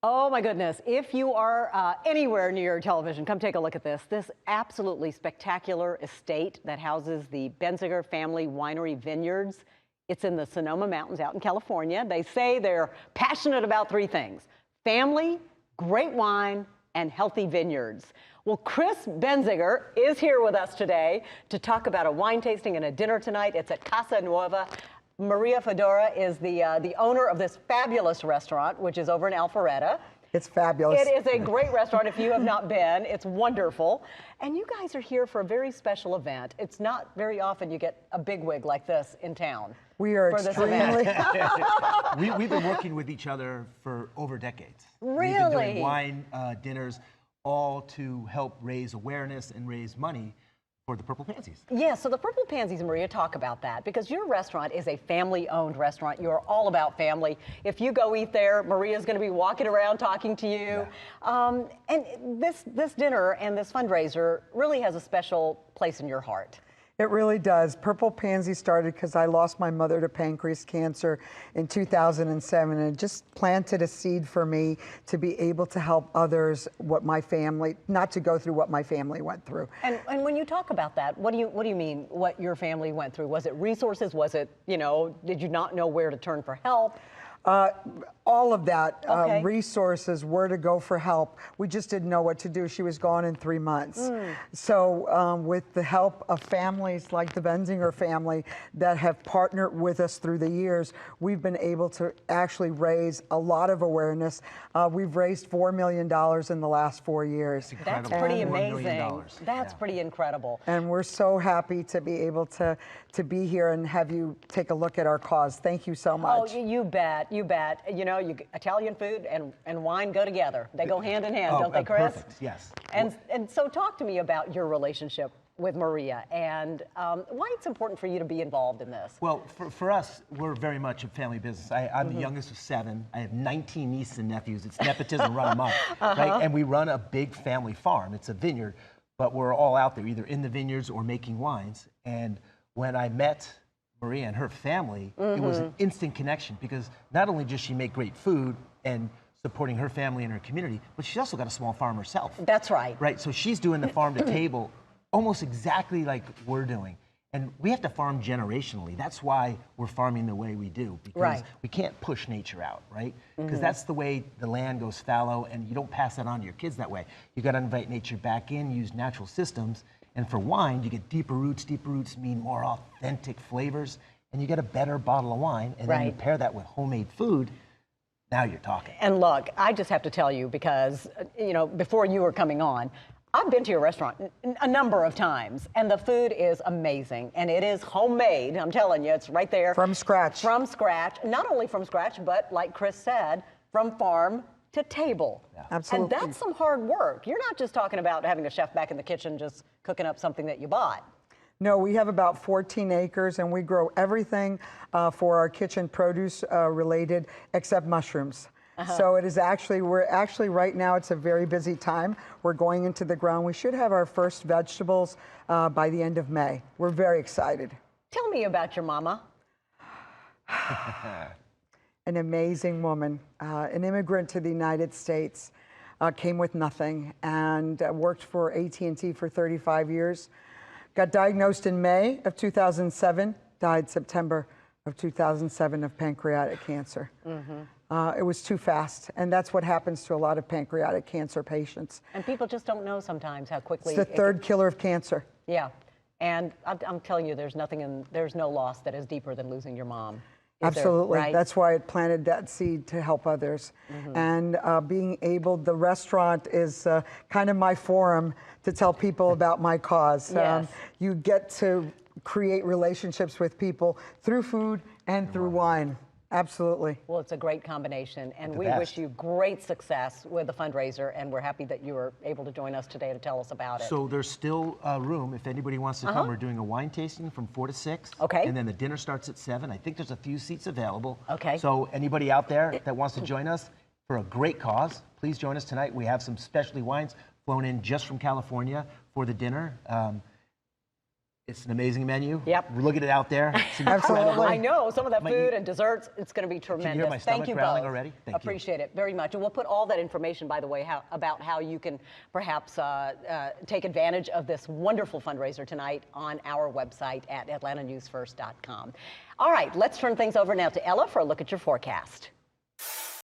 Oh my goodness. If you are anywhere near your television, come take a look at this. This absolutely spectacular estate that houses the Benziger family winery vineyards. It's in the Sonoma Mountains out in California. They say they're passionate about three things: family, great wine, and healthy vineyards. Well, Chris Benziger is here with us today to talk about a wine tasting and a dinner tonight. It's at Casa Nueva. Maria Fedora is the owner of this fabulous restaurant, which is over in Alpharetta. It's fabulous. It is a great restaurant if you have not been. It's wonderful. And you guys are here for a very special event. It's not very often you get a bigwig like this in town. We are extremely... We've been working with each other for over decades. Really? We've been doing wine dinners, all to help raise awareness and raise money for the Purple Pansies. Yeah, so the Purple Pansies, Maria, talk about that, because your restaurant is a family-owned restaurant. You're all about family. If you go eat there, Maria's going to be walking around talking to you. Yeah. And this dinner and this fundraiser really has a special place in your heart. It really does. Purple Pansy started because I lost my mother to pancreas cancer in 2007, and it just planted a seed for me to be able to help others, not to go through what my family went through. And when you talk about that, what do you mean, what your family went through? Was it resources? Was it, did you not know where to turn for help? All of that, okay. Resources, where to go for help. We just didn't know what to do. She was gone in 3 months. So with the help of families like the Benziger family that have partnered with us through the years, we've been able to actually raise a lot of awareness. We've raised $4 million in the last 4 years. That's pretty amazing. That's pretty incredible. And we're so happy to be able to be here and have you take a look at our cause. Thank you so much. Oh, you bet, you bet. Italian food and wine go together. They go hand in hand, don't they, Chris? Perfect, yes. And so talk to me about your relationship with Maria and why it's important for you to be involved in this. Well, for us, we're very much a family business. I'm the youngest of 7. I have 19 nieces and nephews. It's nepotism run amok, right? And we run a big family farm. It's a vineyard, but we're all out there either in the vineyards or making wines. And when I met Maria and her family, it was an instant connection, because not only does she make great food and supporting her family and her community, but she's also got a small farm herself. That's right. Right, so she's doing the farm to table almost exactly like we're doing. And we have to farm generationally. That's why we're farming the way we do, because we can't push nature out, right? Because that's the way the land goes fallow, and you don't pass that on to your kids that way. You got to invite nature back in, use natural systems. And for wine, you get deeper roots. Deeper roots mean more authentic flavors, and you get a better bottle of wine, and then you pair that with homemade food. Now you're talking. And look, I just have to tell you, because, before you were coming on, I've been to your restaurant a number of times, and the food is amazing, and it is homemade. I'm telling you, it's right there. From scratch. From scratch. Not only from scratch, but like Chris said, from farm to table. Yeah. Absolutely. And that's some hard work. You're not just talking about having a chef back in the kitchen just cooking up something that you bought. No, we have about 14 acres, and we grow everything for our kitchen produce related except mushrooms. So it is we're actually right now, it's a very busy time. We're going into the ground. We should have our first vegetables by the end of May. We're very excited. Tell me about your mama. An amazing woman, an immigrant to the United States, came with nothing, and worked for AT&T for 35 years. Got diagnosed in May of 2007, died September of 2007 of pancreatic cancer. It was too fast, and that's what happens to a lot of pancreatic cancer patients. And people just don't know sometimes how quickly... It's the third killer of cancer. Yeah, and I'm telling you, there's no loss that is deeper than losing your mom. Absolutely. Right? That's why it planted that seed to help others. And the restaurant is kind of my forum to tell people about my cause. Yes. You get to create relationships with people through food and through wine. Absolutely. Well, it's a great combination, and we wish you great success with the fundraiser, and we're happy that you were able to join us today to tell us about it. So there's still room if anybody wants to come. We're doing a wine tasting from 4 to 6. Okay. And then the dinner starts at 7. I think there's a few seats available. Okay. So anybody out there that wants to join us for a great cause, please join us tonight. We have some specialty wines flown in just from California for the dinner. It's an amazing menu. Yep. We're looking at it out there. It's Absolutely. incredible. I know, some of that My- food and desserts, it's going to be tremendous. hear my Thank stomach you growling both. already? Thank you. Appreciate it very much. And we'll put all that information, by the way, about how you can perhaps take advantage of this wonderful fundraiser tonight on our website at atlantanewsfirst.com. All right, let's turn things over now to Ella for a look at your forecast.